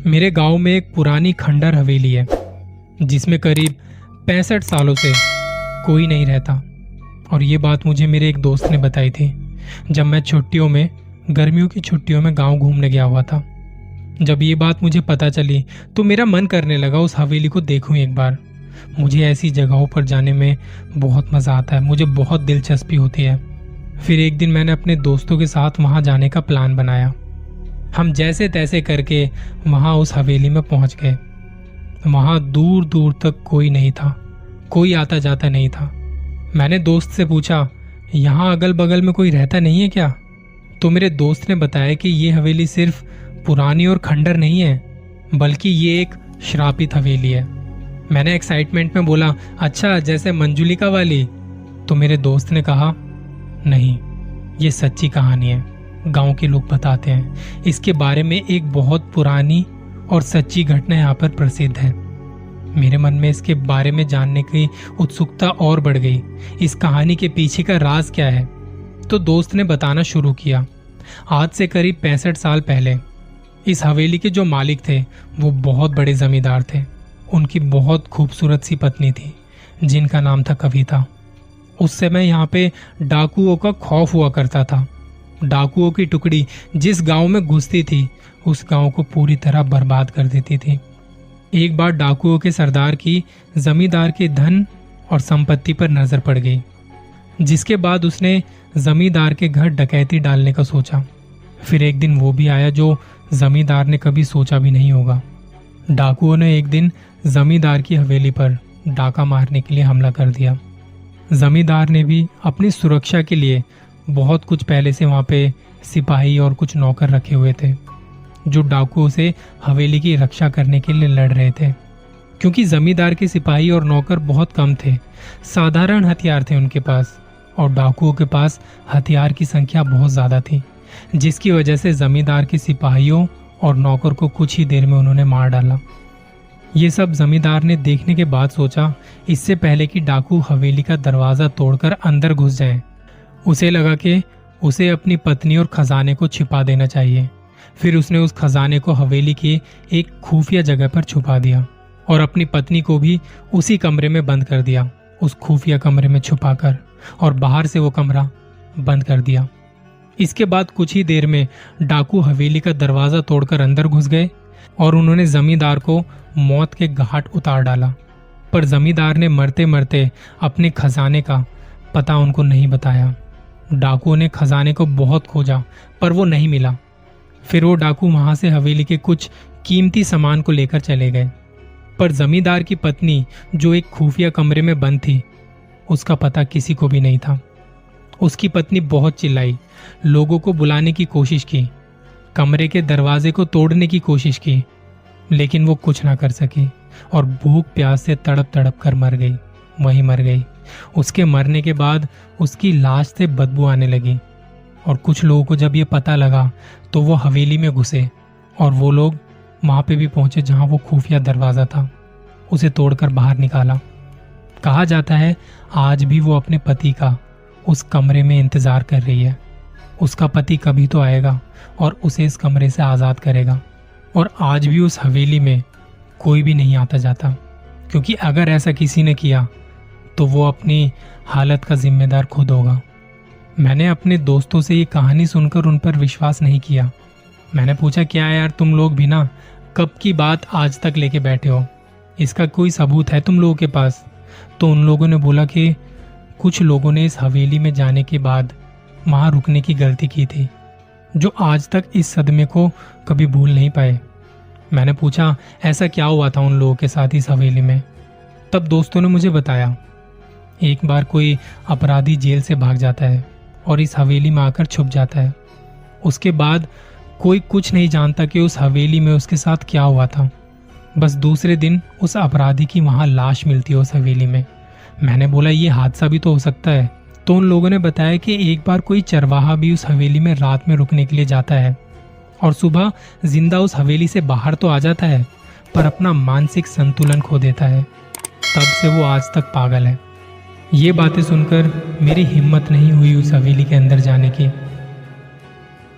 मेरे गांव में एक पुरानी खंडर हवेली है जिसमें करीब 65 सालों से कोई नहीं रहता। और ये बात मुझे मेरे एक दोस्त ने बताई थी जब मैं गर्मियों की छुट्टियों में गांव घूमने गया हुआ था। जब ये बात मुझे पता चली तो मेरा मन करने लगा उस हवेली को देखूं एक बार। मुझे ऐसी जगहों पर जाने में बहुत मज़ा आता है, मुझे बहुत दिलचस्पी होती है। फिर एक दिन मैंने अपने दोस्तों के साथ वहाँ जाने का प्लान बनाया। हम जैसे तैसे करके वहाँ उस हवेली में पहुँच गए। वहाँ दूर दूर तक कोई नहीं था, कोई आता जाता नहीं था। मैंने दोस्त से पूछा, यहाँ अगल बगल में कोई रहता नहीं है क्या? तो मेरे दोस्त ने बताया कि ये हवेली सिर्फ पुरानी और खंडर नहीं है, बल्कि ये एक श्रापित हवेली है। मैंने एक्साइटमेंट में बोला, अच्छा जैसे मंजुलिका वाली? तो मेरे दोस्त ने कहा, नहीं, ये सच्ची कहानी है, गांव के लोग बताते हैं। इसके बारे में एक बहुत पुरानी और सच्ची घटना यहाँ पर प्रसिद्ध है। मेरे मन में इसके बारे में जानने की उत्सुकता और बढ़ गई। इस कहानी के पीछे का राज क्या है? तो दोस्त ने बताना शुरू किया। आज से करीब 65 साल पहले इस हवेली के जो मालिक थे वो बहुत बड़े जमींदार थे। उनकी बहुत खूबसूरत सी पत्नी थी जिनका नाम था कविता। उस समय यहाँ पे डाकुओं का खौफ हुआ करता था। डाकुओं की टुकड़ी जिस गांव में घुसती थी उस गांव को पूरी तरह बर्बाद कर देती थी। एक बार डाकुओं के सरदार की जमींदार के धन और संपत्ति पर नजर पड़ गई, जिसके बाद उसने जमींदार के घर डकैती डालने का सोचा। फिर एक दिन वो भी आया जो जमींदार ने कभी सोचा भी नहीं होगा। डाकुओं ने एक दिन जमींदार की हवेली पर डाका मारने के लिए हमला कर दिया। जमींदार ने भी अपनी सुरक्षा के लिए बहुत कुछ पहले से वहाँ पे सिपाही और कुछ नौकर रखे हुए थे जो डाकुओं से हवेली की रक्षा करने के लिए लड़ रहे थे। क्योंकि जमींदार के सिपाही और नौकर बहुत कम थे, साधारण हथियार थे उनके पास, और डाकुओं के पास हथियार की संख्या बहुत ज़्यादा थी, जिसकी वजह से जमींदार के सिपाहियों और नौकर को कुछ ही देर में उन्होंने मार डाला। ये सब जमींदार ने देखने के बाद सोचा, इससे पहले कि डाकू हवेली का दरवाज़ा तोड़कर अंदर घुस जाएं, उसे लगा कि उसे अपनी पत्नी और खजाने को छिपा देना चाहिए। फिर उसने उस खजाने को हवेली की एक खुफिया जगह पर छुपा दिया और अपनी पत्नी को भी उसी कमरे में बंद कर दिया, उस खुफिया कमरे में छुपाकर, और बाहर से वो कमरा बंद कर दिया। इसके बाद कुछ ही देर में डाकू हवेली का दरवाज़ा तोड़कर अंदर घुस गए और उन्होंने जमींदार को मौत के घाट उतार डाला। पर जमींदार ने मरते मरते अपने खजाने का पता उनको नहीं बताया। डाकुओं ने खजाने को बहुत खोजा पर वो नहीं मिला। फिर वो डाकू वहां से हवेली के कुछ कीमती सामान को लेकर चले गए। पर जमींदार की पत्नी जो एक खुफिया कमरे में बंद थी, उसका पता किसी को भी नहीं था। उसकी पत्नी बहुत चिल्लाई, लोगों को बुलाने की कोशिश की, कमरे के दरवाजे को तोड़ने की कोशिश की, लेकिन वो कुछ ना कर सकी और भूख प्यास से तड़प तड़प कर मर गई, वहीं मर गई। उसके मरने के बाद उसकी लाश से बदबू आने लगी और कुछ लोगों को जब ये पता लगा तो वो हवेली में घुसे और वो लोग वहाँ पे भी पहुँचे जहाँ वो खुफिया दरवाज़ा था, उसे तोड़कर बाहर निकाला। कहा जाता है आज भी वो अपने पति का उस कमरे में इंतज़ार कर रही है। उसका पति कभी तो आएगा और उसे इस कमरे से आज़ाद करेगा। और आज भी उस हवेली में कोई भी नहीं आता जाता, क्योंकि अगर ऐसा किसी ने किया तो वो अपनी हालत का जिम्मेदार खुद होगा। मैंने अपने दोस्तों से ये कहानी सुनकर उन पर विश्वास नहीं किया। मैंने पूछा, क्या यार तुम लोग भी ना कब की बात आज तक लेके बैठे हो? इसका कोई सबूत है तुम लोगों के पास? तो उन लोगों ने बोला कि कुछ लोगों ने इस हवेली में जाने के बाद वहाँ रुकने की गलती की थी, जो आज तक इस सदमे को कभी भूल नहीं पाए। मैंने पूछा, ऐसा क्या हुआ था उन लोगों के साथ इस हवेली में? तब दोस्तों ने मुझे बताया, एक बार कोई अपराधी जेल से भाग जाता है और इस हवेली में आकर छुप जाता है। उसके बाद कोई कुछ नहीं जानता कि उस हवेली में उसके साथ क्या हुआ था। बस दूसरे दिन उस अपराधी की वहाँ लाश मिलती है उस हवेली में। मैंने बोला, ये हादसा भी तो हो सकता है। तो उन लोगों ने बताया कि एक बार कोई चरवाहा भी उस हवेली में रात में रुकने के लिए जाता है और सुबह जिंदा उस हवेली से बाहर तो आ जाता है, पर अपना मानसिक संतुलन खो देता है। तब से वो आज तक पागल है। ये बातें सुनकर मेरी हिम्मत नहीं हुई उस हवेली के अंदर जाने की।